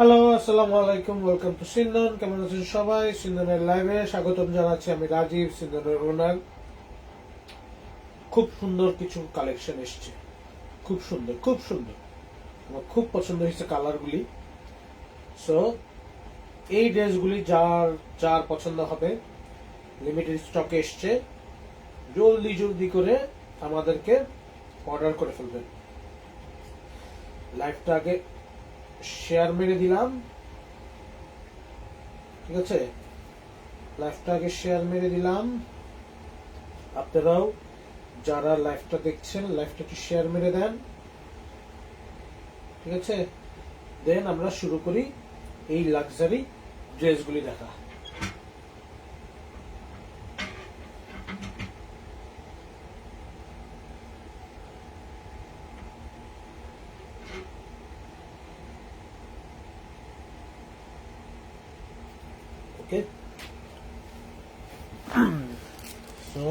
Hello, আসসালামু আলাইকুম। Welcome to সিন্দন। কেমন আছেন সবাই? সিন্দনের লাইভে স্বাগতম জানাচ্ছি। আমি রাজীব, সিন্দনের ওনার। খুব সুন্দর কিছু কালেকশন এসছে, খুব সুন্দর, খুব সুন্দর। আমার খুব পছন্দ হয়েছে কালারগুলি। সো এই ড্রেসগুলি যার যার পছন্দ হবে, লিমিটেড স্টকে এসছে। জলদি জলদি করে আমাদেরকে অর্ডার করে ফেলবেন। লাইভটা আগে শেয়ার মেরে দিলাম, ঠিক আছে? লাইভটা আগে শেয়ার মেরে দিলাম। আপনারাও যারা লাইভটা দেখছেন, লাইভটা একটু শেয়ার মেরে দেন, ঠিক আছে? দেন আমরা শুরু করি এই লাক্সারি ড্রেসগুলি দেখা। ওকে, সো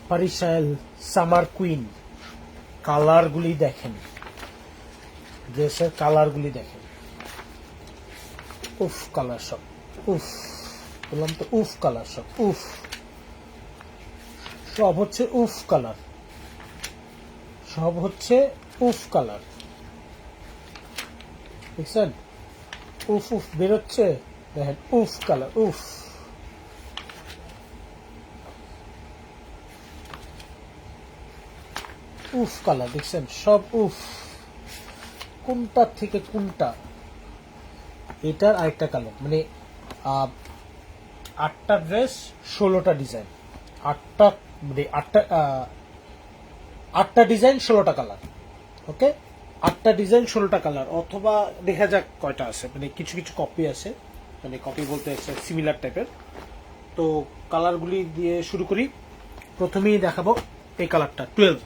পারিশাল সামার কুইন, কালারগুলি দেখেন, ড্রেসের কালারগুলি দেখেন। উফ কালার সব, উফ বললাম তো, উফ কালার সব, উফ সব হচ্ছে উফ কালার, সব হচ্ছে উফ কালার। দেখছেন উফ উফ বেরোচ্ছে, দেখেন উফ কালার, উফ। উফ কালার দেখছেন, সব উফ। কোনটার থেকে কোনটা? এটার আরেকটা কালার, মানে 8টা ড্রেস 16টা ডিজাইন, 8টা মানে 8টা ডিজাইন 16টা কালার। ওকে, 8টা ডিজাইন 16টা কালার, অথবা দেখা যাক কয়টা আছে, মানে কিছু কিছু কপি আছে, মানে কপি বলতে সিমিলার টাইপের। তো কালারগুলি দিয়ে শুরু করি। প্রথমেই দেখাবো এই কালারটা 12।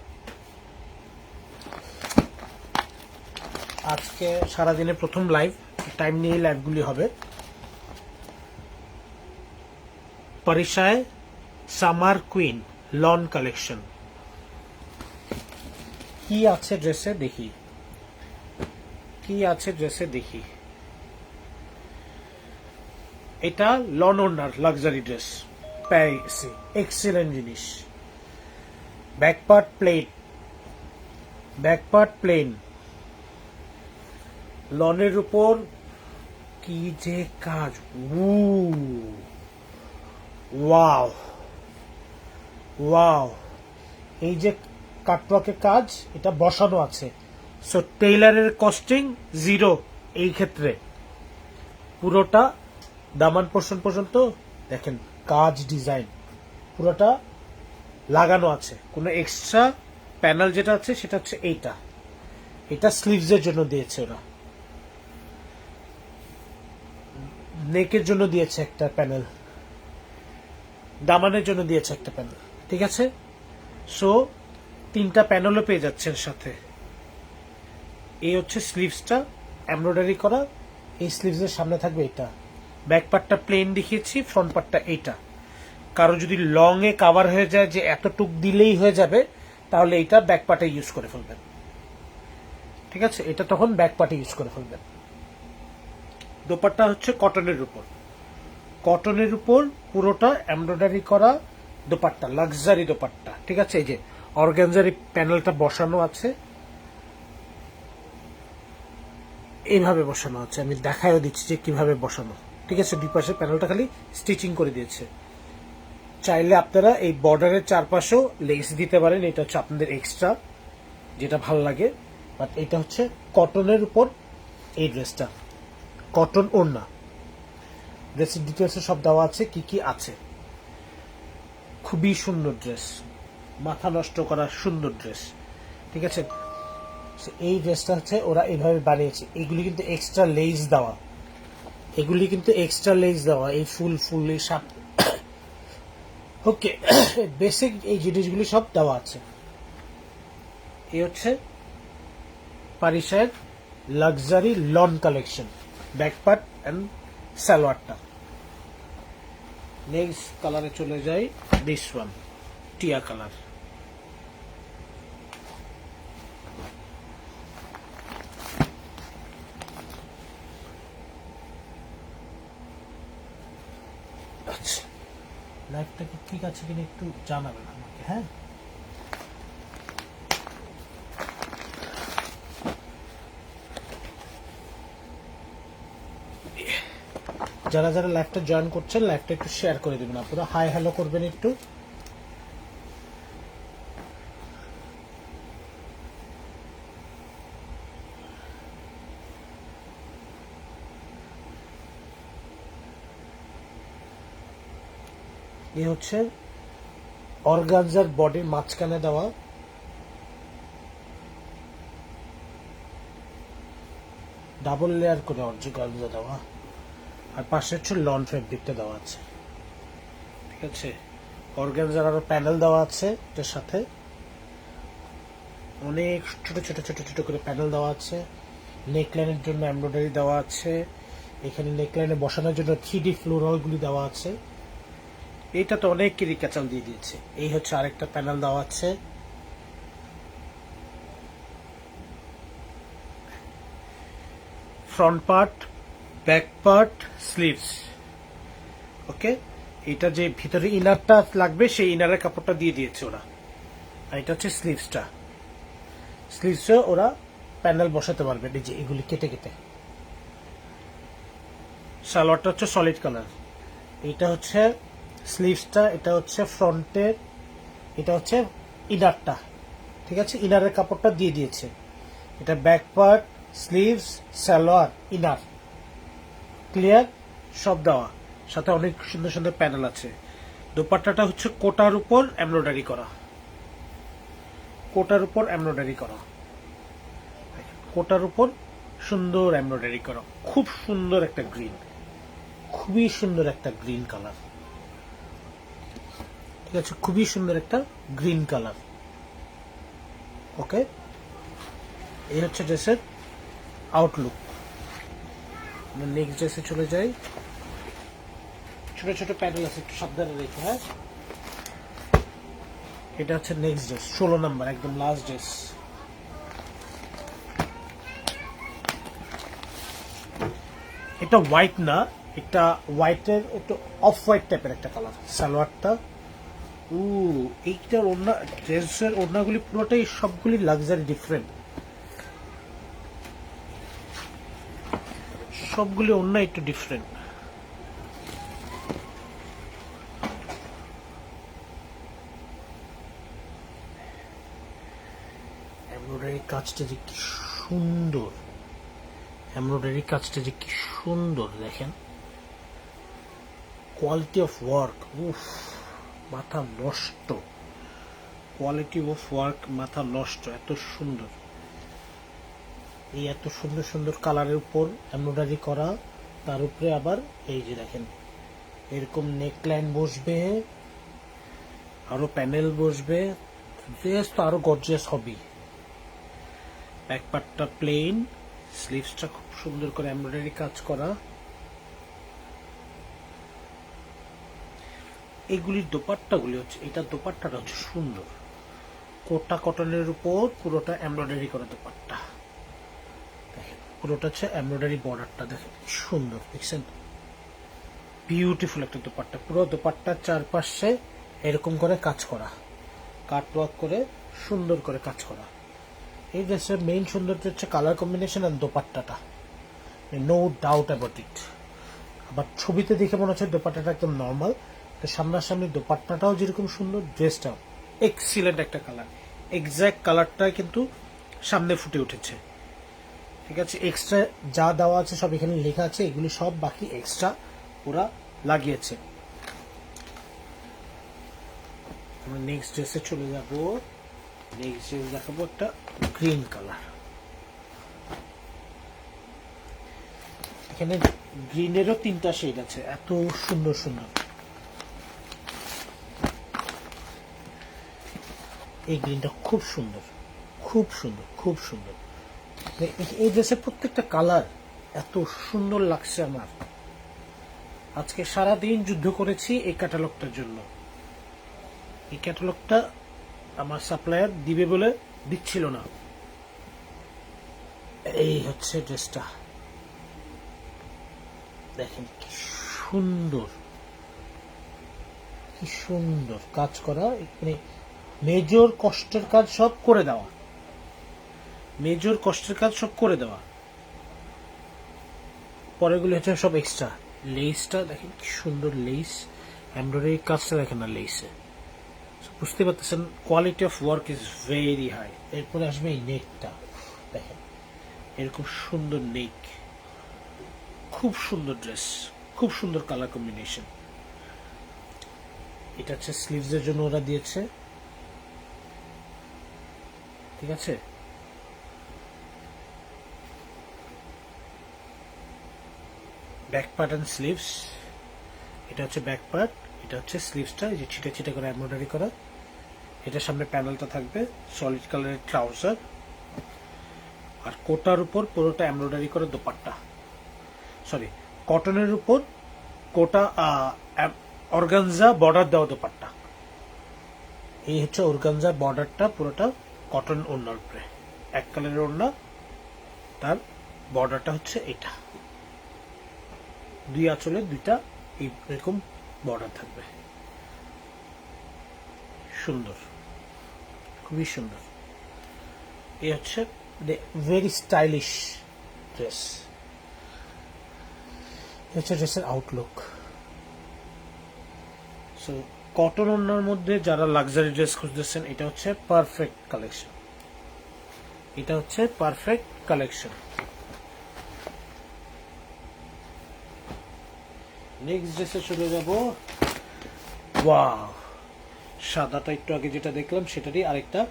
আজকে সারাদিনে প্রথম লাইভ, টাইম নিয়ে লাইভগুলি হবে। পারিশায় সামার কুইন লন কালেকশন। কি আছে ড্রেসে দেখি, কি আছে ড্রেসে দেখি। এটা লন ওনার লাক্সারি ড্রেস, প্যারিসি, এক্সিলেন্ট জিনিস। ব্যাকপার্ট প্লেন, ব্যাকপার্ট প্লেন, লনের উপর কি যে কাজ, ওয়াও ওয়াও। এই যে কাটওয়ার্কের কাজ, এটা বসানো আছে। সো টেইলারের কস্টিং 0 এই ক্ষেত্রে। পুরোটা দামান পোর্শন পর্যন্ত দেখেন কাজ, ডিজাইন পুরোটা লাগানো আছে। কোনো এক্সট্রা প্যানেল যেটা আছে সেটা হচ্ছে এইটা, এটা স্লিভসের জন্য দিয়েছে ওরা। নেকের জন্য দিয়েছে একটা প্যানেল, দামানের জন্য দিয়েছে একটা প্যানেল, ঠিক আছে? সো 3টা প্যানেলও পেয়ে যাচ্ছেন সাথে। এই হচ্ছে স্লিভসটা এমব্রয়ডারি করা। এই স্লিভসের সামনে থাকবে এটা। ব্যাক পার্টটা প্লেন দেখিয়েছি, ফ্রন্ট পার্টটা এইটা। কারো যদি লং এ কাভার হয়ে যায় যে এতটুক দিলেই হয়ে যাবে, তাহলে এইটা ব্যাক পার্টে ইউজ করে ফেলবেন, ঠিক আছে? এটা তখন ব্যাক পার্টে ইউজ করে ফেলবেন। দোপাট্টা হচ্ছে কটনের উপর, কটনের উপর পুরোটা এমব্রয়ডারি করা দোপাট্টা, লাক্সারি দোপাট্টা, ঠিক আছে? এই যে অর্গানজারি প্যানেলটা বসানো আছে, এইভাবে বসানো আছে। আমি দেখায়ও দিচ্ছি যে কিভাবে বসানো, ঠিক আছে? দুই পাশে প্যানেলটা খালি স্টিচিং করে দিয়েছে। চাইলে আপনারা এই বর্ডারের চারপাশেও লেস দিতে পারেন, এটা হচ্ছে আপনাদের এক্সট্রা, যেটা ভালো লাগে। বাট এটা হচ্ছে কটনের উপর এই ড্রেসটা, কটন ওড়না। ড্রেসের ডিটেলসে সব দেওয়া আছে, কি কি আছে। খুবই সুন্দর ড্রেস, মাথা নষ্ট করা সুন্দর ড্রেস, ঠিক আছে? এই ড্রেসটা হচ্ছে ওরা এইভাবে বানিয়েছে। এগুলি কিন্তু এক্সট্রা লেস দেওয়া, এগুলি কিন্তু এক্সট্রা লেস দেওয়া, এই ফুল ফুল এই সাপ। ওকে, বেসিক এই জিনিসগুলি সব দেওয়া আছে। এই হচ্ছে পারিশায়ের luxury lawn collection, back part and সালোয়ারটা। নেক্সট কালারে চলে যাই, দিস ওয়ান টিয়া কালার। আচ্ছা, লাইভটা কি ঠিক আছে কিনা একটু জানাবেন আমাকে। হ্যাঁ, যারা যারা লাইভটা জয়েন করছেন লাইভটা একটু শেয়ার করে দেবেন, আপনারা হাই হ্যালো করবেন একটু। এই হচ্ছে অর্গানজার বডির মাঝখানে দেওয়া ডাবল লেয়ার করে অর্গানজা দেওয়া, আর পাশে হচ্ছে লন ফেব্রিকটা দেওয়া আছে। ঠিক আছে, অর্গানজার আরো প্যানেল দেওয়া আছে, এটার সাথে অনেক ছোট ছোট ছোট ছোট করে প্যানেল দেওয়া আছে। নেকলাইনের জন্য এমব্রয়ডারি দেওয়া আছে, এখানে নেকলাইনে বসানোর জন্য 3D ফ্লোরাল গুলি দেওয়া আছে। এইটা তো অনেক কিরি ক্যাচাল দিয়ে দিয়েছে। এই হচ্ছে আরেকটা প্যানেল দেওয়া আছে। Front part, back part, sleeves. Okay, এটা যে ভিতরে ইনারটা লাগবে সেই ইনারের কাপড়টা দিয়ে দিয়েছে ওরা। আর এটা হচ্ছে স্লিভসটা। স্লিভসে ওরা প্যানেল বসাতে পারবে, এই যে এগুলি কেটে কেটে। সালোয়ারটা হচ্ছে সলিড কালার। এটা হচ্ছে স্লিভসটা, এটা হচ্ছে ফ্রন্টের, এটা হচ্ছে ইনারটা। ঠিক আছে, ইনারের কাপড়টা দিয়ে দিয়েছে। এটা back part, sleeves, salwar, inner, clear সব দেওয়া। সাথে অনেক সুন্দর সুন্দর প্যানেল আছে। দোপাট্টাটা হচ্ছে কোটার উপর এমব্রয়ডারি করা, কোটার উপর এমব্রয়ডারি করা, কোটার উপর সুন্দর এমব্রয়ডারি করা। খুব সুন্দর একটা গ্রিন, খুবই সুন্দর একটা গ্রিন কালার। ঠিক আছে, খুবই সুন্দর একটা গ্রিন কালার। ওকে, এই হচ্ছে ড্রেসের আউটলুক। নেক্সট ড্রেসে চলে যাই। ছোট ছোট প্যানেল আছে, একটু সাবধানে রেখে। হ্যাঁ, এটা হচ্ছে নেক্সট ড্রেস, 16 নাম্বার, একদম লাস্ট ড্রেস। এটা হোয়াইট না, এটা হোয়াইটের একটু অফ হোয়াইট টাইপের একটা কালার সালোয়ারটা। এইটার ওড়না, ড্রেসের ওড়নাগুলি পুরোটাই সবগুলি লাক্সারি ডিফারেন্ট, সবগুলি ওড়না একটু ডিফারেন্ট। এমব্রয়ডারি কাজটা যে কি সুন্দর, এমব্রয়ডারি কাজটা যে কি সুন্দর দেখেন। কোয়ালিটি অফ ওয়ার্ক, উফ, মাথা নষ্ট। কোয়ালিটি অফ ওয়ার্ক মাথা নষ্ট, এত সুন্দর। এই এত সুন্দর সুন্দর কালারের উপর এমব্রয়ডারি করা, তার উপরে আবার এই যে দেখেন এরকম নেকলাইন বসবে, আরো প্যানেল বসবে, ড্রেস তো আরো গর্জিয়াস হবে। ব্যাক পার্টটা প্লেন, স্লিভসটা খুব সুন্দর করে এমব্রয়ডারি কাজ করা। এইগুলির দোপাট্টাগুলি হচ্ছে, এটা দোপাট্টাটা হচ্ছে সুন্দর, কোটা কটনের উপর পুরোটা এমব্রয়ডারি করা দোপাট্টা। দেখেন পুরোটা হচ্ছে এমব্রয়ডারি বর্ডারটা, দেখেন সুন্দর, দেখছেন বিউটিফুল একটা দোপাট্টা। পুরো দোপাট্টার চারপাশে এরকম করে কাজ করা, কাটওয়ার্ক করে সুন্দর করে কাজ করা। এই ড্রেসের মেইন সৌন্দর্য হচ্ছে কালার কম্বিনেশন আর দোপাট্টাটা, নো ডাউট অ্যাবাউট ইট। আবার ছবিতে দেখে মনে হচ্ছে দোপাট্টাটা একদম নর্মাল, তো সামনাসামনি দোপাট্টাটাও যেরকম সুন্দর, ড্রেসটাও এক্সিলেন্ট একটা কালার। এক্স্যাক্ট কালারটা কিন্তু সামনে ফুটে উঠেছে। ঠিক আছে, এক্সট্রা যা দেওয়া আছে সব এখানে লেখা আছে, এগুলি সব বাকি এক্সট্রা ওরা লাগিয়েছে। আমরা নেক্সট ড্রেসে চলে যাব। নেক্সট ড্রেস দেখাবো একটা গ্রিন কালার। এখানে গ্রিনেরও 3টা শেড আছে, এত সুন্দর সুন্দর। এই গ্রিনটা খুব সুন্দর, খুব সুন্দর, খুব সুন্দর। এই ড্রেসের প্রত্যেকটা কালার এত সুন্দর লাগছে আমার। আজকে সারাদিন যুদ্ধ করেছি এই ক্যাটালগটার জন্য। এই ক্যাটালগটা আমার সাপ্লায়ার দিবে বলে দিচ্ছিল না। এই হচ্ছে ড্রেসটা, দেখেন কি সুন্দর, কি সুন্দর কাজ করা, মানে মেজর কষ্টের কাজ সব করে দেওয়া, মেজর কষ্টের কাজ সব করে দেওয়া। পরেগুলো হচ্ছে সব এক্সট্রা। লেসটা দেখেন কি সুন্দর লেস, এমব্রয়ডারি কাজটা দেখেন না লেসে, বুঝতে পারতেছেন quality of work is very high. এরপরে আসবে এই নেকটা, দেখেন এরকম সুন্দর নেক, খুব সুন্দর ড্রেস, খুব সুন্দর কালার কম্বিনেশন। এটা হচ্ছে স্লিভসের জন্য ওরা দিয়েছে, ঠিক আছে। ব্যাক পার্ট এন্ড স্লিভস, এটা হচ্ছে ব্যাক পার্ট, এটা হচ্ছে স্লিভসটা, এই যে ছিটে ছিটে করে এমব্রয়ডারি করা। এটার সামনে প্যানেলটা থাকবে, সলিড কালারের ট্রাউজার, আর কোটার উপর পুরোটা এমব্রয়ডারি করে দোপাট্টা, সরি কটনের উপর কোটা অর্গানজা বর্ডার দেওয়া দোপাট্টা। এই হচ্ছে অর্গানজা বর্ডারটা পুরোটা কটন ওড়নার উপরে, এক কালারের ওড়না, তার বর্ডারটা হচ্ছে এটা, দুই আঁচলে দুইটা এরকম বর্ডার থাকবে, সুন্দর, খুবই সুন্দর। এই হচ্ছে ভেরি স্টাইলিশ ড্রেস, হচ্ছে ড্রেসের আউটলুক। সো কটন ওড়নার মধ্যে যারা লাক্সারি ড্রেস খুঁজতেছেন, এটা হচ্ছে পারফেক্ট কালেকশন, এটা হচ্ছে পারফেক্ট কালেকশন। নেক্সট ড্রেসে চলে যাব। ওয়াও, সাদাটা একটু আগে যেটা দেখলাম সেটারই আরেকটা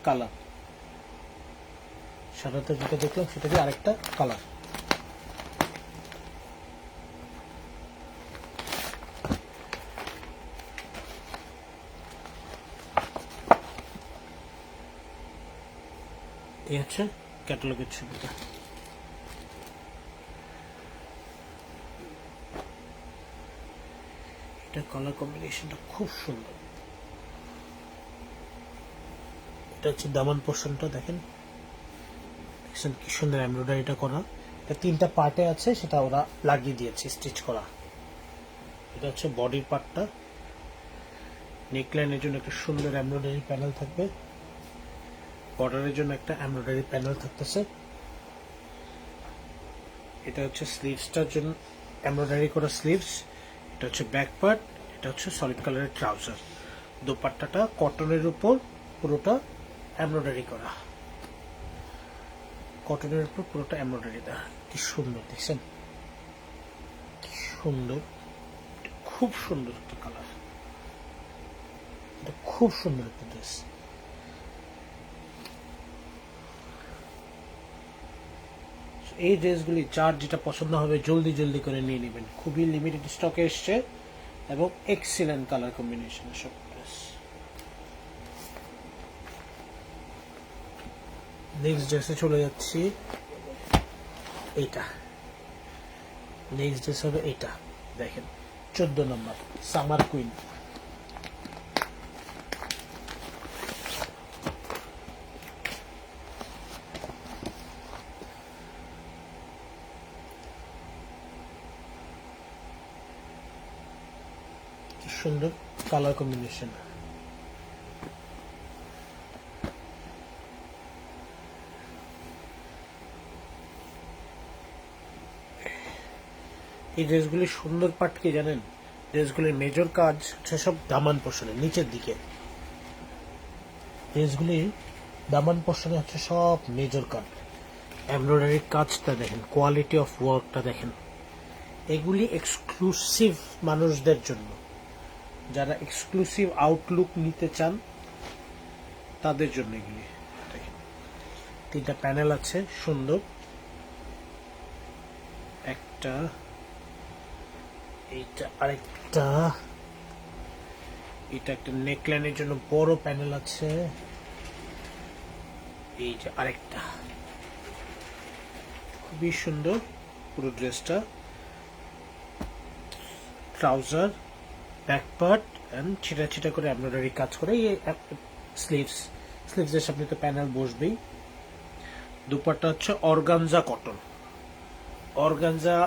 কালার, সাদাটা যেটা দেখলাম সেটারই আরেকটা কালার। এই হচ্ছে ক্যাটালগের ছবিটা। এটা কালার কম্বিনেশনটা খুব সুন্দর। এটা হচ্ছে দামান পোর্শনটা, দেখেন কি সুন্দর এমব্রয়ডারিটা করা। এটা তিনটা পার্টে আছে, সেটা ওরা লাগিয়ে দিয়েছে স্টিচ করা। এটা হচ্ছে বডির পার্টটা, নেকলাইনের জন্য একটা সুন্দর এমব্রয়ডারি প্যানেল থাকবে, বর্ডারের জন্য একটা এমব্রয়ডারি প্যানেল থাকতেছে। এটা হচ্ছে স্লিভসটার জন্য এমব্রয়ডারি করা স্লিভস। এটা হচ্ছে ব্যাক পার্ট, এটা হচ্ছে সলিড কালারের ট্রাউজার। দোপাট্টাটা কটনের উপর পুরোটা এমব্রয়ডারি করা, কটনের উপর পুরোটা এমব্রয়ডারি দেওয়া। কি সুন্দর দেখছেন, কি সুন্দর, খুব সুন্দর একটা কালার, এটা খুব সুন্দর একটা ড্রেস। এই ড্রেসগুলি যার যেটা পছন্দ হবে জলদি জলদি করে নিয়ে নেবেন, খুবই লিমিটেড স্টকে এসছে এবং এক্সিলেন্ট কালার কম্বিনেশন সব ড্রেস। নেক্সট ড্রেসে চলে যাচ্ছি। এইটা নেক্সট ড্রেস হবে, এইটা দেখেন 14 নম্বর সামার কুইন। কি সুন্দর কালার কম্বিনেশন। এই ড্রেসগুলির সুন্দর পার্ট কি জানেন, ড্রেসগুলির মেজর কাজ হচ্ছে সব দামান পোর্শনে, নিচের দিকে। ড্রেসগুলির দামান পোর্শনে হচ্ছে সব মেজর কাজ, এমব্রয়ডারির কাজটা দেখেন, কোয়ালিটি অফ ওয়ার্কটা দেখেন। এগুলি এক্সক্লুসিভ মানুষদের জন্য, যারা এক্সক্লুসিভ আউটলুক নিতে চান তাদের জন্য এগুলি। দেখেন তিনটা প্যানেল আছে সুন্দর, একটা, এইটা আরেকটা, এটা একটা নেকলাইনের জন্য বড় প্যানেল আছে, এই যে আরেকটা, খুবই সুন্দর পুরো ড্রেসটা। ট্রাউজার, ব্যাক পার্ট এন্ড ছিটা ছিটা করে এমব্রয়ডারি কাজ করে। এই স্লিভসের সামনে তো প্যানেল বসবেই। দুপাট্টা হচ্ছে অর্গানজা কটন, অর্গানজা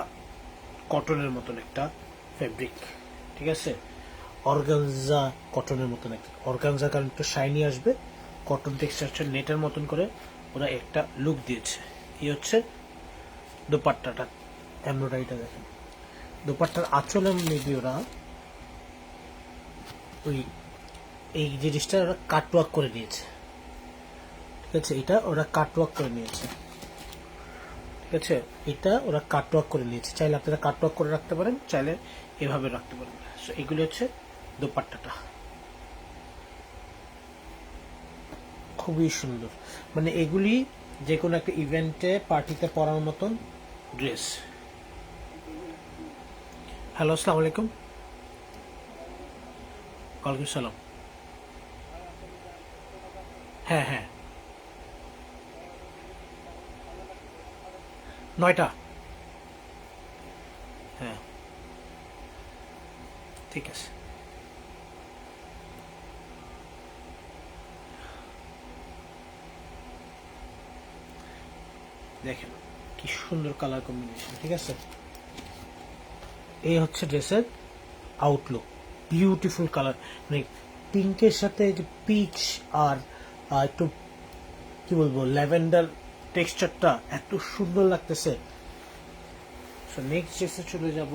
কটনের মতন একটা ফেব্রিক, ঠিক আছে। অর্গানজা কটনের মতন একটা, অর্গানজা কারণ একটু শাইনি আসবে, কটন টেক্সচার নেটের মতন করে ওরা একটা লুক দিয়েছে। এই হচ্ছে দোপাট্টাটা, এমব্রয়ডারিটা দেখেন। দোপাট্টার আঁচলে মেবি ওরা ওই এই জিনিসটা ওরা কাটওয়ার্ক করে নিয়েছে, ঠিক আছে, এটা ওরা কাটওয়ার্ক করে নিয়েছে, ঠিক আছে, এটা ওরা কাটওয়ার্ক করে নিয়েছে। চাইলে আপনারা কাটওয়ার্ক করে রাখতে পারেন, চাইলে এভাবে রাখতে পারেন। এগুলো হচ্ছে দোপাট্টাটা, খুবই সুন্দর, মানে এগুলি যে কোনো একটা ইভেন্টে পার্টিতে পরার মতন ড্রেস। হ্যালো, আসসালামু আলাইকুম। ওয়ালাইকুম সালাম। হ্যাঁ হ্যাঁ, 9টা। হ্যাঁ ঠিক আছে। দেখেন কি সুন্দর কালার কম্বিনেশন, ঠিক আছে। এই হচ্ছে ড্রেসের আউটলুক, বিউটিফুল কালার, মানে পিঙ্কের সাথে যে পিচ আর একটু কি বলবো ল্যাভেন্ডার টেক্সচারটা এত সুন্দর লাগতেছে। নেক্সট ড্রেসে চলে যাব,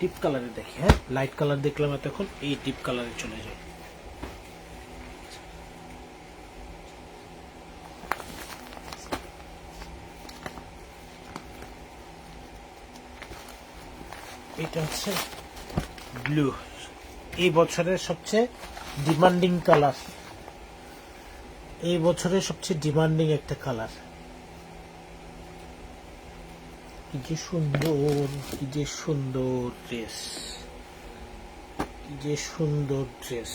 ডিপ কালারে দেখি। হ্যাঁ, লাইট কালার দেখলাম এতক্ষণ, এই ডিপ কালারে চলে যাই। এটা হচ্ছে ব্লু, এই বছরের সবচেয়ে ডিমান্ডিং কালার, এই বছরের সবচেয়ে ডিমান্ডিং একটা কালার। কি যে সুন্দর, কি যে সুন্দর ড্রেস, কি যে সুন্দর ড্রেস।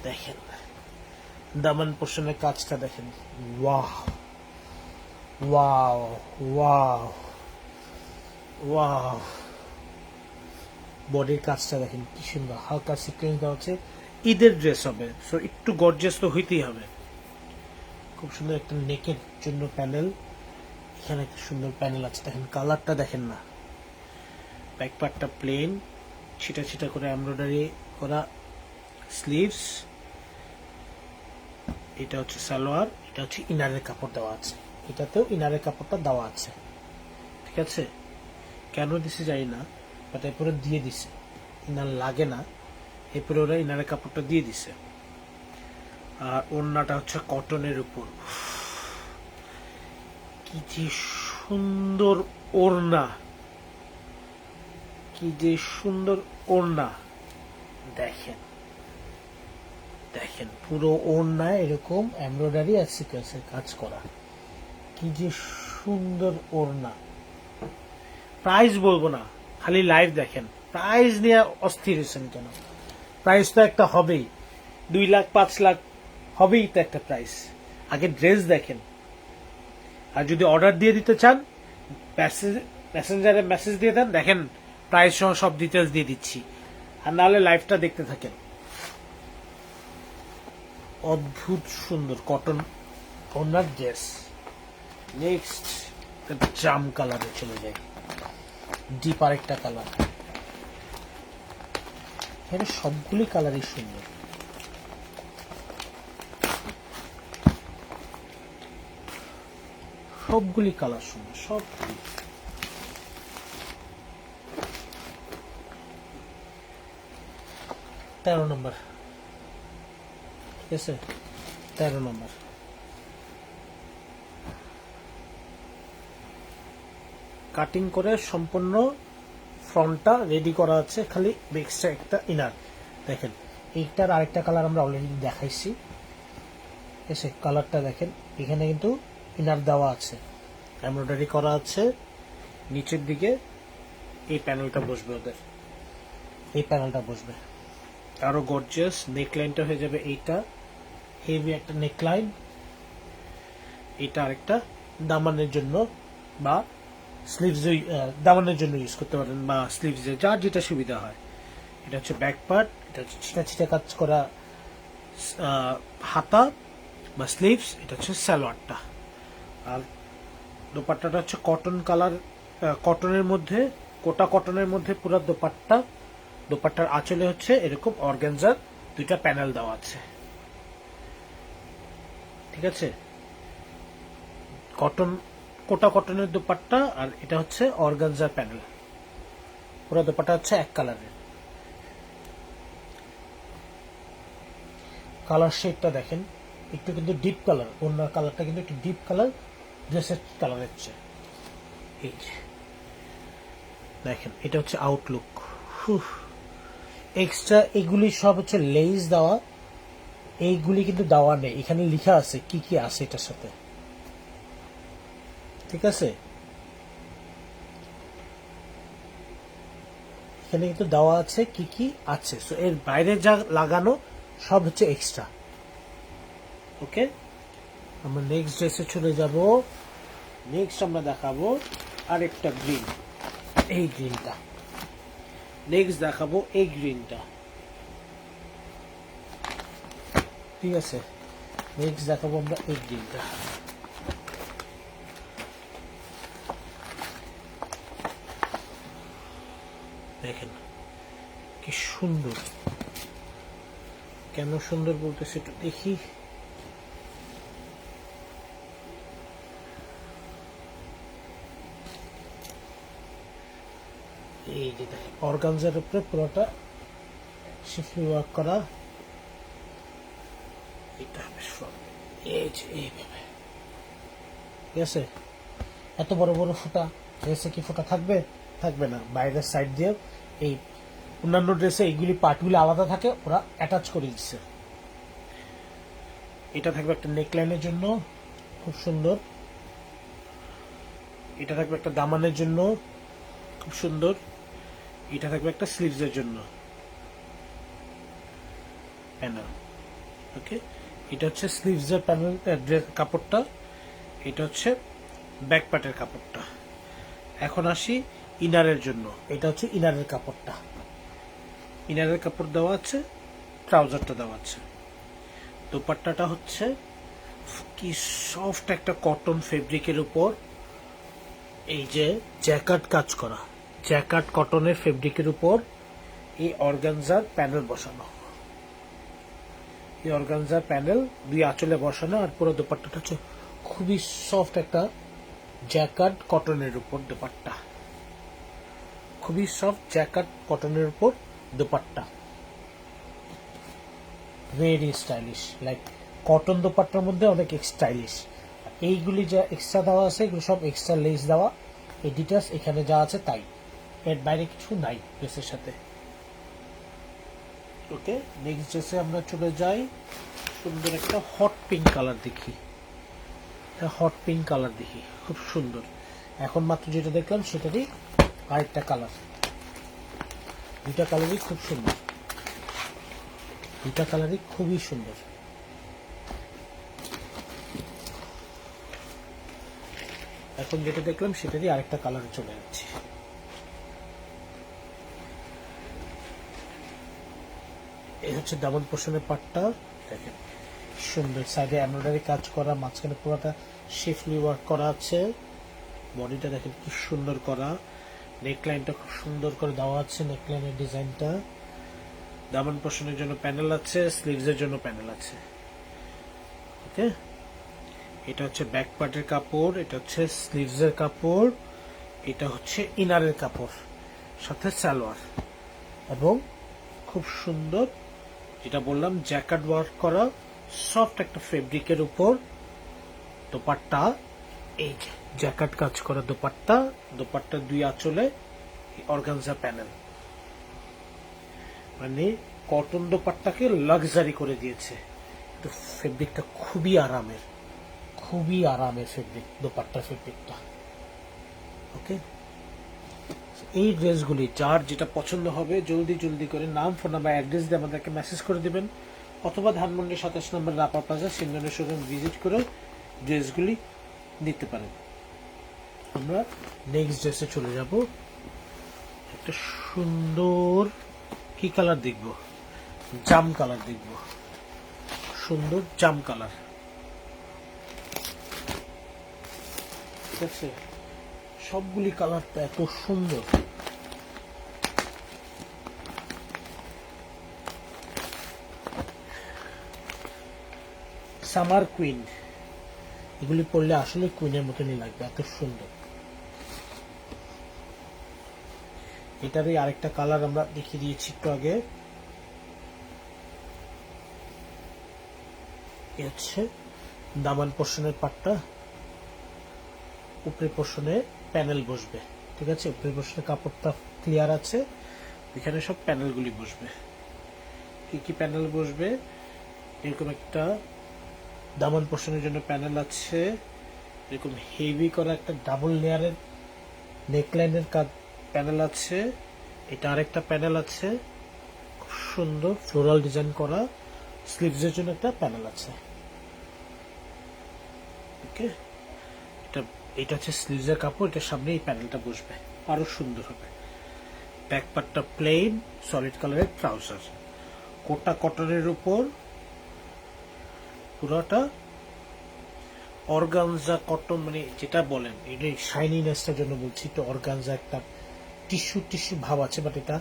দেখেন দামান পোর্শনের কাজটা দেখেন, ওয়াও ওয়াও ওয়াও ওয়াও। বডির কাজটা দেখেন কি সুন্দর, হালকা সিকোয়েন্স দেওয়া আছে। ঈদের ড্রেস হবে, সো একটু গর্জিয়াস তো হইতেই হবে। খুব সুন্দর একটা নেকের জন্য প্যানেল, এখানে একটা সুন্দর প্যানেল আছে, দেখেন কালারটা দেখেন না। ব্যাক পার্টটা প্লেন, ছিটা ছিটা করে এমব্রয়ডারি করা স্লিভস। এটা হচ্ছে সালোয়ার, এটা হচ্ছে ইনারের কাপড় দেওয়া আছে, এটাতেও ইনারের কাপড়টা দেওয়া আছে, ঠিক আছে। কেন দিছে জানি না, বাট এরপরে দিয়ে দিছে, ইনার লাগে না, এরপরে ওরা ইনারের কাপড়টা দিয়ে দিছে। আর ওড়নাটা হচ্ছে কটনের উপর, কি যে সুন্দর ওড়না, কি যে সুন্দর ওড়না। দেখেন দেখেন পুরো ওড়নায় এরকম এমব্রয়ডারি আর সিকোয়েন্সের কাজ করা, কি যে সুন্দর ওড়না। প্রাইস বলবো না, খালি লাইভ দেখেন। প্রাইস নিয়ে অস্থির হয়েছেন কেন? প্রাইস তো একটা হবেই, 2 লাখ 5 লাখ হবেই তো একটা প্রাইস। আগে ড্রেস দেখেন, আর যদি অর্ডার দিয়ে দিতে চান মেসেঞ্জারে মেসেজ দিয়ে দেন, দেখেন প্রাইস সহ সব ডিটেলস দিয়ে দিচ্ছি। আর নাহলে লাইভটা দেখতে থাকেন। অদ্ভুত সুন্দর কটন ওনার ড্রেস। নেক্সট জাম কালারে চলে যায়, ডিপ আরেকটা কালার। এখানে সবগুলি কালারই সুন্দর, সবগুলি কালার সুন্দর, সবগুলি। তেরো নম্বর, ঠিক আছে, 13 নম্বর। কাটিং করে সম্পূর্ণ ফ্রন্টটা রেডি করা আছে, খালি এক্সট্রা একটা ইনার। দেখেন এইটার আরেকটা কালার আমরা অলরেডি দেখাইছি, এসে কালারটা দেখেন, এখানে কিন্তু ইনার দেওয়া আছে, এমব্রয়ডারি করা আছে নিচের দিকে। এই প্যানেলটা বসবে ওদের, এই প্যানেলটা বসবে আরো গর্জিয়াস। নেকলাইনটা হয়ে যাবে এইটা, হেভি একটা নেকলাইন। এটা আরেকটা দামানের জন্য বা স্লিভস, দামানের জন্য ইউজ করতে পারেন, বা স্লিভস যার যেটা সুবিধা হয়। এটা হচ্ছে ব্যাক পার্ট, এটা হচ্ছে ছিটা ছিটা কাজ করা হাতা বা স্লিভস। এটা হচ্ছে সালোয়ারটা। আর দোপাট্টাটা হচ্ছে কটন কালার, কটনের মধ্যে, কোটা কটনের মধ্যে পুরো দোপাট্টা। দোপাট্টার আঁচলে হচ্ছে এরকম অর্গানজার দুইটা প্যানেল দেওয়া আছে, ঠিক আছে। কটন, কোটা কটনের দোপাট্টা, আর এটা হচ্ছে অর্গানজার প্যানেল। পুরো দোপাট্টা হচ্ছে এক কালারের। কালার শেডটা দেখেন একটু কিন্তু ডিপ কালার, ওনার কালারটা কিন্তু একটু ডিপ কালার ড্রেসের কালারের চেয়ে। এই যে দেখেন, এটা হচ্ছে আউটলুক। এক্সট্রা এগুলি সব হচ্ছে লেস দেওয়া, এইগুলি কিন্তু দেওয়া নেই। এখানে লেখা আছে কি কি আছে এটার সাথে, ঠিক আছে। এখানে কিন্তু দেওয়া আছে কি কি আছে। সো এর বাইরে যা লাগানো সব হচ্ছে এক্সট্রা। ওকে, আমরা নেক্সট ড্রেসে চলে যাব। নেক্সট আমরা দেখাবো আরেকটা গ্রিন, এই গ্রিনটা। নেক্সট দেখাবো এই গ্রিনটা, ঠিক আছে। নেক্সট দেখাবো আমরা এই গ্রিনটা। দেখেন কি সুন্দর, কেন সুন্দর বলতেছে একটু দেখি। এই যে দেখেন অর্গানজার উপরে পুরোটা শিফলি ওয়ার্ক করা। এটা এই যে এইভাবে, ঠিক আছে। এত বড় বড় ফুটা ড্রেসে কি ফুটা থাকবে? থাকবে না। বাইরের সাইড দিয়ে এই অন্যান্য ড্রেসে এইগুলি পার্টগুলি আলাদা থাকে, ওরা অ্যাটাচ করে দিচ্ছে। এটা থাকবে একটা নেকলাইনের জন্য, খুব সুন্দর। এটা থাকবে একটা দামানের জন্য, খুব সুন্দর। এটা থাকবে একটা স্লিভসের জন্য প্যানেল। ওকে, এটা হচ্ছে স্লিভসের প্যানেল কাপড়টা, এটা হচ্ছে ব্যাক পার্টের কাপড়টা। এখন আসি ইনারের জন্য। এটা হচ্ছে ইনারের কাপড়টা, ইনারের কাপড় দেওয়া আছে, ট্রাউজারটা দেওয়া আছে। দোপাট্টাটা হচ্ছে কি সফট একটা কটন ফেব্রিকের উপর এই যে জ্যাকার্ড কাজ করা, জ্যাকার্ড কটনের ফেব্রিকের উপর এই অর্গানজার প্যানেল বসানো। এই অর্গানজার প্যানেল দুই আঁচলে বসানো, আর পুরো দোপাট্টাটা হচ্ছে খুবই সফট একটা জ্যাকার্ড কটনের উপর দোপাট্টা, খুবই সফট জ্যাকার্ড কটনের উপর dupatta. Very stylish, like cotton দোপাট্টার মধ্যে অনেক স্টাইলিশ। এইগুলি যা এক্সট্রা দেওয়া আছে এগুলো সব এক্সট্রা লেস দেওয়া, এই ডিটেলস এখানে যা আছে তাই, এর বাইরে কিছু নাই ড্রেসের সাথে। ওকে, নেক্সট ড্রেসে আমরা চলে যাই। সুন্দর একটা হট পিঙ্ক কালার দেখি, হট পিঙ্ক কালার দেখি, খুব সুন্দর। এখন মাত্র যেটা দেখলাম সেটারই আরেকটা কালার। দুইটা কালারই খুব সুন্দর, দুইটা কালারই খুবই সুন্দর। এখন যেটা দেখলাম সেটারই আরেকটা কালার চলে যাচ্ছে। এই হচ্ছে দামন পোষণের পাটটা, দেখেন সুন্দর। সাইডে এমব্রয়ডারি কাজ করা, মাঝখানে পুরোটা শিফলি ওয়ার্ক করা আছে। বডিটা দেখেন কি সুন্দর করা, নেকলাইনটা খুব সুন্দর করে দেওয়া আছে। নেকলাইনের ডিজাইনটা, দামন পোষণের জন্য প্যানেল আছে, স্লিভসের জন্য প্যানেল আছে। ওকে, এটা হচ্ছে ব্যাক পার্টের কাপড়, এটা হচ্ছে স্লিভসের কাপড়, এটা হচ্ছে ইনারের কাপড়, সাথে সালোয়ার। এবং খুব সুন্দর, যেটা বললাম জ্যাকেট ওয়ার্ক করা সফট একটা ফেব্রিকের উপর দোপাট্টা। এই যে জ্যাকেট কাজ করা দোপাট্টা, দোপাট্টার দুই আঁচলে অর্গানজা প্যানেল, মানে কটন দোপাট্টাকে লাক্সারি করে দিয়েছে। ফেব্রিকটা খুবই আরামের, খুবই আরামের ফেব্রিক, দোপাট্টার ফেব্রিকটা। ওকে, এই ড্রেসগুলি যার যেটা পছন্দ হবে জলদি জলদি করে নাম, ফোন নাম্বার, অ্যাড্রেস দিয়ে আমাদেরকে মেসেজ করে দিবেন, অথবা ধানমন্ডি 27 নম্বর রাপা প্লাজা সিন্ধনের শোরুম ভিজিট করে ড্রেসগুলি নিতে পারেন। আমরা নেক্সট ড্রেসে চলে যাব। একটা সুন্দর কি কালার দেখব? জাম কালার দেখব, সুন্দর জাম কালার। ঠিক আছে, সবগুলি কালারটা এত সুন্দর। সামার কুইন, এগুলি পরলে আসলে কুইনের মতনই লাগবে, এত সুন্দর। এটারই আরেকটা কালার আমরা দেখিয়ে দিয়েছি একটু আগে। এ হচ্ছে দামান পোর্শনের পাটটা, উপরে পোর্শনে প্যানেল বসবে, ঠিক আছে। উপরে পোর্শনে কাপড়টা ক্লিয়ার আছে, এখানে সব প্যানেলগুলি বসবে। কি কি প্যানেল বসবে? এরকম একটা দামান পোর্শনের জন্য প্যানেল আছে, এরকম হেভি করা একটা ডাবল লেয়ারের নেকলাইনের কাজ প্যানেল আছে, এটা আরেকটা প্যানেল আছে, খুব সুন্দর ফ্লোরাল ডিজাইন করা। স্লিভসের জন্য একটা প্যানেল আছে। ওকে, এটা হচ্ছে স্লিভসের কাপড়, এটার সামনে এই প্যানেলটা বসবে, আরো সুন্দর হবে। ব্যাক পার্টটা প্লেন সলিড কালারের ট্রাউজার, কোটা কটনের উপর পুরোটা অর্গানজা কটন, মানে যেটা বলেন এটা শাইনিনেসটার জন্য বলছি, তো অর্গানজা একটা টিস্যু ভাব আছে, বাট এটা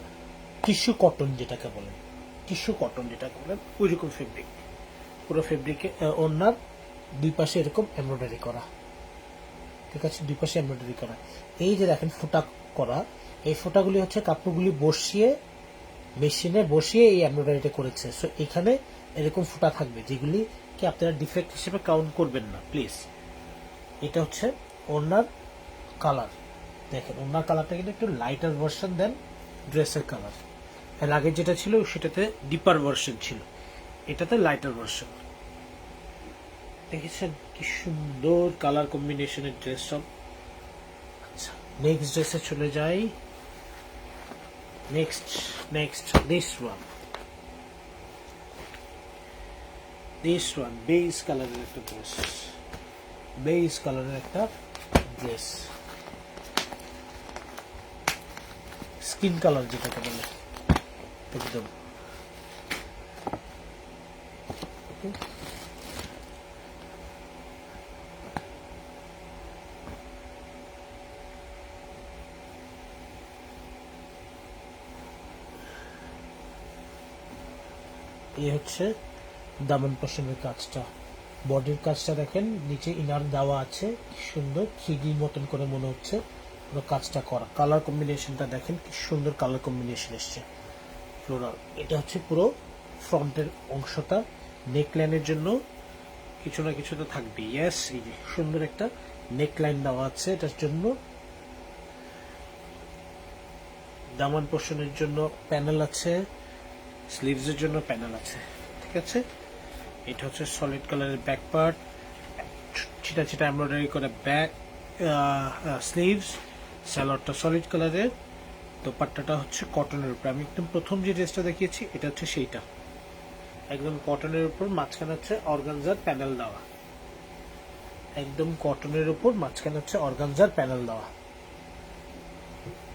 টিস্যু কটন যেটাকে বলেন, ওইরকম ফেব্রিক। পুরো ফেব্রিকে ওনার দুই পাশে এরকম এমব্রয়ডারি করা, ঠিক আছে, দুই পাশে এমব্রয়ডারি করা। এই যে দেখেন ফুটা করা, এই ফুটাগুলি হচ্ছে কাপড়গুলি বসিয়ে মেশিনে বসিয়ে এই এমব্রয়ডারিটা করেছে। সো এখানে এরকম ফুটা থাকবে, যেগুলি কি আপনারা ডিফেক্ট হিসেবে কাউন্ট করবেন না প্লিজ। এটা হচ্ছে ওনার কালার, দেখেন ওনার কালারটা কিন্তু একটু লাইটার ভার্সন দেন ড্রেসের কালার। এর আগে যেটা ছিল সেটাতে ডিপার ভার্সন ছিল, এটাতে লাইটার ভার্সন। দেখেছেন কি সুন্দর কালার কম্বিনেশনের ড্রেস সব। আচ্ছা, নেক্সট ড্রেসে চলে যাই। নেক্সট দিস ওয়ান বেজ কালারের একটা ড্রেস, স্কিন কালার যেটাকে বলে একদম। এই হচ্ছে দামন পোর্শনের কাজটা, বডির কাজটা দেখেন, নিচে ইনার দেওয়া আছে, সুন্দর 3D মতন করে মনে হচ্ছে পুরো কাজটা করা। কালার কম্বিনেশনটা দেখেন কি সুন্দর কালার কম্বিনেশন এসছে ফ্লোরাল। এটা হচ্ছে পুরো ফ্রন্টের অংশটা, নেকলাইনের জন্য কিছু না কিছু তো থাকবে। ইয়েস, এই যে সুন্দর একটা নেকলাইন দেওয়া আছে এটার জন্য। দামান পোর্শনের জন্য প্যানেল আছে, স্লিভসের জন্য প্যানেল আছে, ঠিক আছে। এটা হচ্ছে সলিড কালারের ব্যাক পার্ট, ছিটা ছিটা এমব্রয়ডারি করে ব্যাক স্লিভস, স্যালোয়ারটা সলিড কালারের, দোপাট্টাটা হচ্ছে কটনের উপর। আমি একদম প্রথম যে ড্রেসটা দেখিয়েছি এটা হচ্ছে সেইটা, একদম কটনের উপর, মাঝখানে হচ্ছে অর্গানজার প্যানেল দেওয়া, একদম কটনের উপর মাঝখানে হচ্ছে অর্গানজার প্যানেল দেওয়া,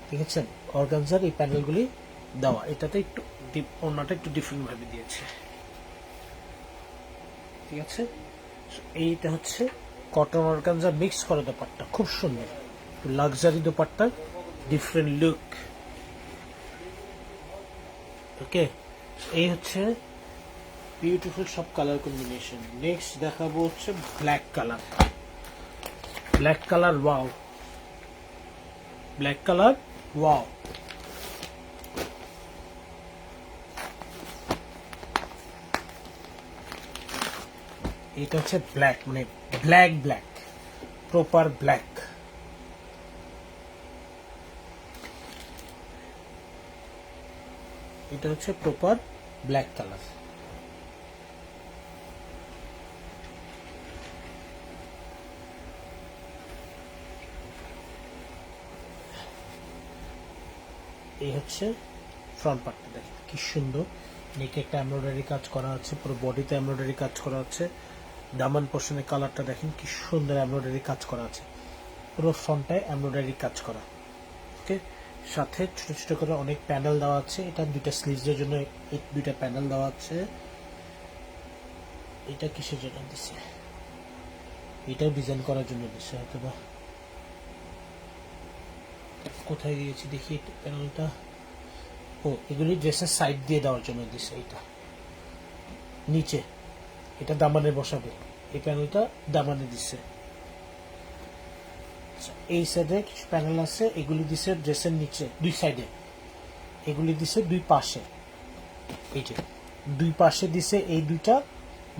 ঠিক আছে। অর্গানজার এই প্যানেলগুলি দেওয়া, এটাতে একটু ওনাটা একটু ডিফারেন্ট ভাবে দিয়েছে, ঠিক আছে। এইটা হচ্ছে কটন অর্গানজা মিক্স করা দোপাট্টা, খুব সুন্দর লাক্সারি দোপাট্টা, ডিফারেন্ট লুক। ওকে, এই হচ্ছে বিউটিফুল সব কালার কম্বিনেশন। নেক্সট দেখাবো হচ্ছে black colour, wow, black colour wow. এটা হচ্ছে ব্ল্যাক, মানে ব্ল্যাক প্রপার ব্ল্যাক। এটা হচ্ছে প্রপার ব্ল্যাক কালার। এই হচ্ছে ফ্রন্ট পার্টটা, দেখেন কি সুন্দর, নেকে একটা এমব্রয়ডারি কাজ করা আছে, পুরো বডিতে এমব্রয়ডারি কাজ করা আছে। দামান পোর্শনের কালারটা দেখেন কি সুন্দর এমব্রয়ডারি কাজ করা আছে, পুরো ফ্রন্টে এমব্রয়ডারি কাজ করা। ওকে, সাথে ছোট ছোট করে অনেক প্যানেল দেওয়া আছে। এটা দুইটা স্লিভসের জন্য এই দুইটা প্যানেল দেওয়া আছে। এটা কিসের জন্য দিছে? এটাও ডিজাইন করার জন্য দিছে হয়তো বা, কোথায় দিয়েছি দেখি প্যানেলটা। ও, এগুলি ড্রেসের সাইড দিয়ে দেওয়ার জন্য দিছে। এইটা নিচে, এটা দামানে বসাবে, এই প্যানেলটা দামানে দিছে। এই সাইডে কিছু প্যানেল আছে, এগুলি দিছে ড্রেসের নিচে দুই সাইডে, এগুলি দিছে দুই পাশে। এই যে দুই পাশে দিছে এই দুইটা,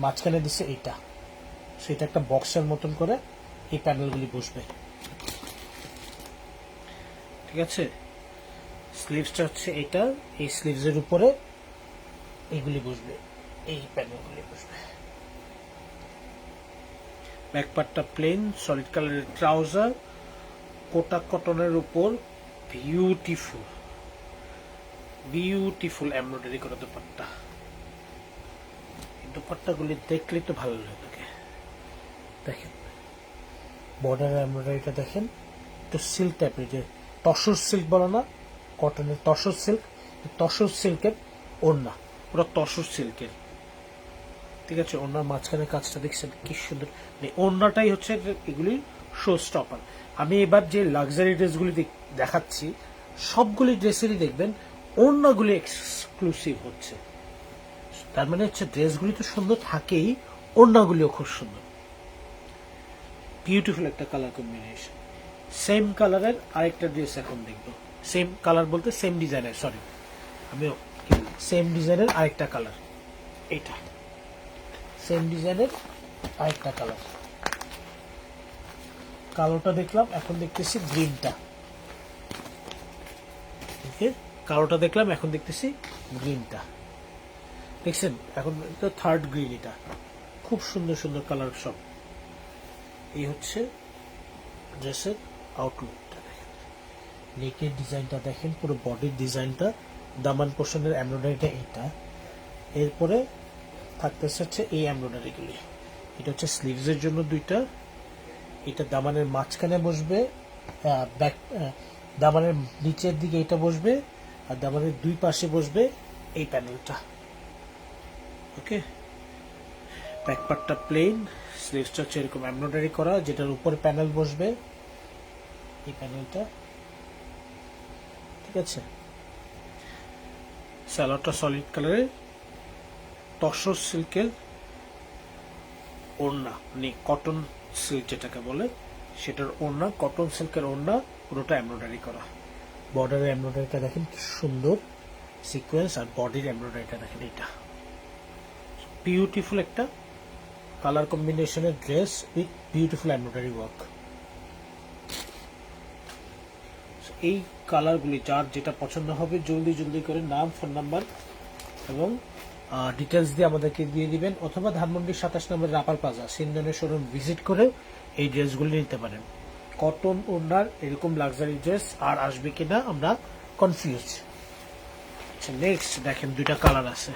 মাঝখানে দিছে এইটা। সেটা একটা বক্সের মতন করে এই প্যানেলগুলি বসবে, ঠিক আছে। স্লিভসটা হচ্ছে এটা, এই স্লিভসের উপরে এইগুলি বসবে, এই প্যানেলগুলি বসবে। ব্যাক পার্টটা প্লেন সলিড কালারের ট্রাউজার, কোটা কটনের উপর বিউটিফুল বিউটিফুল এমব্রয়ডারি করা দোপাট্টা। এই দোপাট্টাগুলি দেখলে তো ভালো লাগে। দেখেন বর্ডার এমব্রয়ডারিটা দেখেন, একটু সিল্ক টাইপের, যে তসর সিল্ক বলে না, কটনের তসর সিল্ক, তসর সিল্কের ওড়না, ওরা তসর সিল্কের, ঠিক আছে। ওড়নার মাঝখানে কাজটা দেখছেন কি সুন্দর, ওড়নাটাই হচ্ছে এগুলি শো স্টপার। আমি এবার যে লাক্সারি ড্রেসগুলি দেখাচ্ছি, সবগুলি ড্রেসেরই দেখবেন ওড়নাগুলি এক্সক্লুসিভ হচ্ছে। তার মানে হচ্ছে ড্রেসগুলি তো সুন্দর থাকেই, ওড়নাগুলিও খুব সুন্দর। বিউটিফুল একটা কালার কম্বিনেশন। সেম কালারের আরেকটা ড্রেস এখন দেখবো। সেম কালার বলতে সেম ডিজাইনের, সরি আমি সেম ডিজাইনের আরেকটা কালার, এটা সেম ডিজাইনের আরেকটা কালার। কালোটা দেখলাম, এখন দেখতেছি গ্রিনটা। কালোটা দেখলাম, এখন দেখতেছি গ্রিনটা। দেখছেন এখন তো থার্ড গ্রিন। এটা খুব সুন্দর সুন্দর কালার সব। এই হচ্ছে ড্রেসের আউটলুকটা। দেখেন নেকের ডিজাইনটা, দেখেন পুরো বডির ডিজাইনটা, দামান পোর্শনের এমব্রয়ডারিটা এইটা। এরপরে থাকতেছে হচ্ছে এই এমব্রয়ডারিগুলি। এটা হচ্ছে স্লিভসের জন্য দুইটা, এটা দামানের মাঝখানে বসবে, ব্যাক দামানের নিচের দিকে এটা বসবে, আর দামানের দুই পাশে বসবে এই প্যানেলটা। ওকে, ব্যাক পার্টটা প্লেন, স্লিভসটা হচ্ছে এরকম এমব্রয়ডারি করা, যেটার উপরে প্যানেল বসবে এই প্যানেলটা, ঠিক আছে। স্যালোয়ারটা সলিড কালারের তসর সিল্কের ওড়না, মানে কটন সিল্ক যেটাকে বলে, সেটার ওড়না, কটন সিল্কের ওড়না, পুরোটা এমব্রয়ডারি করা। বর্ডারের এমব্রয়ডারিটা দেখেন কি সুন্দর সিকোয়েন্স, আর বডির এমব্রয়ডারিটা দেখেন, এটা বিউটিফুল একটা কালার কম্বিনেশনের dress with beautiful embroidery work. এই কালারগুলি যার যেটা পছন্দ হবে জলদি জলদি করে নাম, ফোন নাম্বার এবং ডিটেলস দিয়ে আমাদেরকে দিয়ে দিবেন, অথবা ধানমন্ডি 27 নম্বর রাপার প্লাজা সিনজনের শোরুম ভিজিট করে এই ড্রেসগুলি নিতে পারেন। কটন ওড়নার এরকম লাক্সারি ড্রেস আর আসবে কিনা আমরা কনফিউজ। আচ্ছা, নেক্সট দেখেন দুইটা কালার আছে।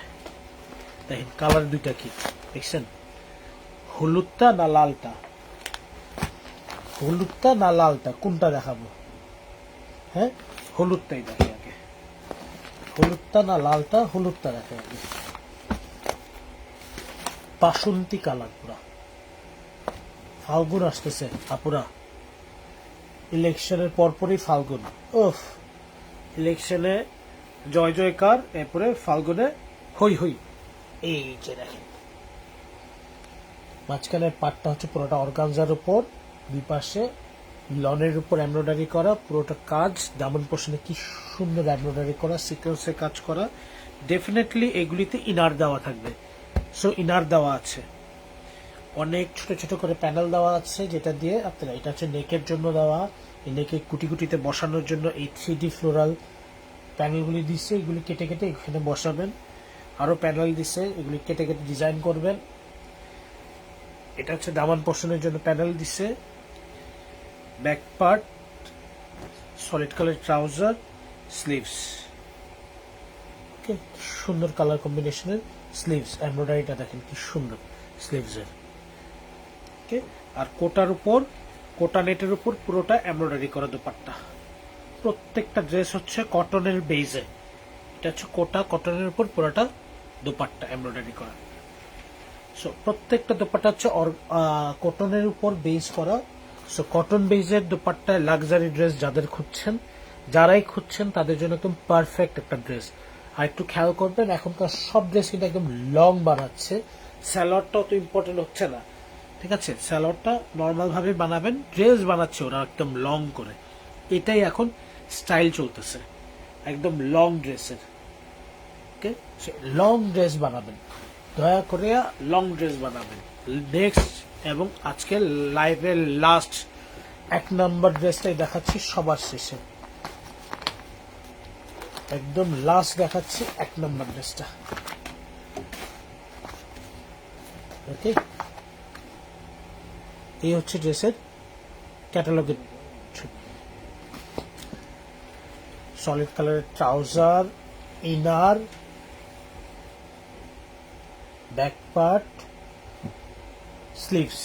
দেখেন কালার দুইটা কি দেখছেন, হলুদটা না লালটা? হলুদটা না লালটা, কোনটা দেখাবো? হ্যাঁ, হলুদটাই দেখে আগে। হলুদটা না লালটা? হলুদটা দেখে আগে। বাসন্তী কালার পুরা। ফাল্গুন আসতেছে আপুরা, ইলেকশনের পরপরই ফাল্গুন। ওফ, ইলেকশনে জয় জয়কার, এরপরে ফাল্গুনে হই হই। এই যে দেখেন মাঝখানের পাটটা হচ্ছে পুরোটা অর্গানজার উপর, দুই পাশে লনের উপর এমব্রয়ডারি করা, পুরোটা কাজ দামন পোর্শনে কি সুন্দর এমব্রয়ডারি করা, সিকোয়েন্সে কাজ করা। ডেফিনেটলি এগুলিতে ইনার দেওয়া থাকবে, সো ইনার দেওয়া আছে, অনেক ছোট ছোট করে প্যানেল দেওয়া আছে, যেটা দিয়ে আপনারা, এটা হচ্ছে নেকের জন্য দেওয়া, এই নেকে কুটি কুটিতে বসানোর জন্য এই 3D ফ্লোরাল প্যানেলগুলি দিচ্ছে, এগুলি কেটে কেটে এখানে বসাবেন। আরো প্যানেল দিচ্ছে, এগুলি কেটে কেটে ডিজাইন করবেন। এটা হচ্ছে দামান পোর্শনের জন্য প্যানেল দিচ্ছে। Back part solid colour trouser, sleeves, সুন্দর কালার কম্বিনেশনের স্লিভস, এমব্রয়ডারিটা দেখেন কি সুন্দর স্লিভসের। ওকে, আর কোটার উপর, কোটা নেটের উপর পুরোটা এমব্রয়ডারি করা দোপাট্টা। প্রত্যেকটা ড্রেস হচ্ছে কটনের বেজে, এটা হচ্ছে কোটা কটনের উপর পুরোটা দোপাট্টা এমব্রয়ডারি করা। সো প্রত্যেকটা দোপাট্টা হচ্ছে কটনের উপর বেস করা। সো কটন বেজের দোপাট্টায় লাক্সারি ড্রেস যাদের খুঁজছেন যারাই খুঁজছেন তাদের জন্য একদম পারফেক্ট একটা ড্রেস। আর একটু খেয়াল করবেন, এখনকার সব ড্রেস কিন্তু একদম লং বানাচ্ছে, স্যালোয়ারটাও তো ইম্পর্টেন্ট হচ্ছে না, ঠিক আছে? স্যালোয়ারটা নর্মাল ভাবে বানাবেন, ড্রেস বানাচ্ছে ওরা একদম লং করে, এটাই এখন স্টাইল চলতেছে, একদম লং ড্রেসের। ওকে, লং ড্রেস বানাবেন, দয়া করে লং ড্রেস বানাবেন। নেক্সট এবং আজকে লাইভের লাস্ট 1 নাম্বার ড্রেসটাই দেখাচ্ছি সবার শেষে, একদম লাস্ট দেখাচ্ছি 1 নাম্বার ড্রেসটা। ওকে, এই হচ্ছে ড্রেসের ক্যাটালগের ছবি। সলিড কালারের trouser, inner, back part, sleeves,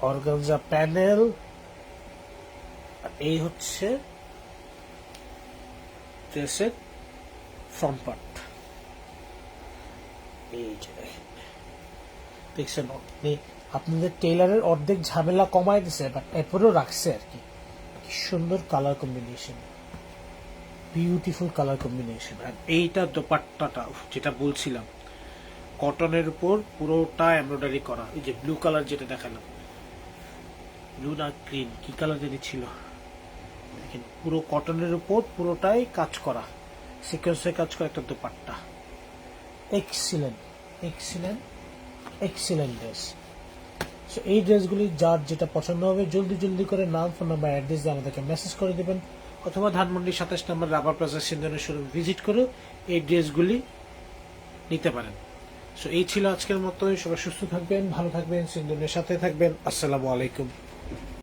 organza panel, এই হচ্ছে ড্রেসের ফ্রন্ট পার্ট। এই যে দেখছেন, আপনাদের টেইলারের অর্ধেক ঝামেলা কমাই দিছে, বাট এরপরেও রাখছে আর কি। কি সুন্দর colour combination, beautiful colour combination. আর এইটা দোপাট্টাটা যেটা বলছিলাম, কটনের উপর পুরোটা এমব্রয়ডারি করা। এই যে ব্লু কালার যেটা দেখালাম, ব্লু না গ্রিন, কি কালার যেটা ছিল, দেখেন পুরো কটনের উপর পুরোটাই কাজ করা, সিকোয়েন্সের কাজ করা একটা dupatta. Excellent, excellent, excellent dress. So এই ড্রেসগুলি যার যেটা পছন্দ হবে জলদি জলদি করে নাম, ফোন নাম্বার, অ্যাড্রেস দিয়ে আমাদেরকে মেসেজ করে দেবেন, অথবা ধানমন্ডি 27 নম্বর রাবার প্লাজা সিন্ধনের শোরুম ভিজিট করে এই ড্রেসগুলি নিতে পারেন। সো এই ছিল আজকের মতো। সবাই সুস্থ থাকবেন, ভালো থাকবেন, সিন্ধনের সাথে থাকবেন। আসসালামু আলাইকুম।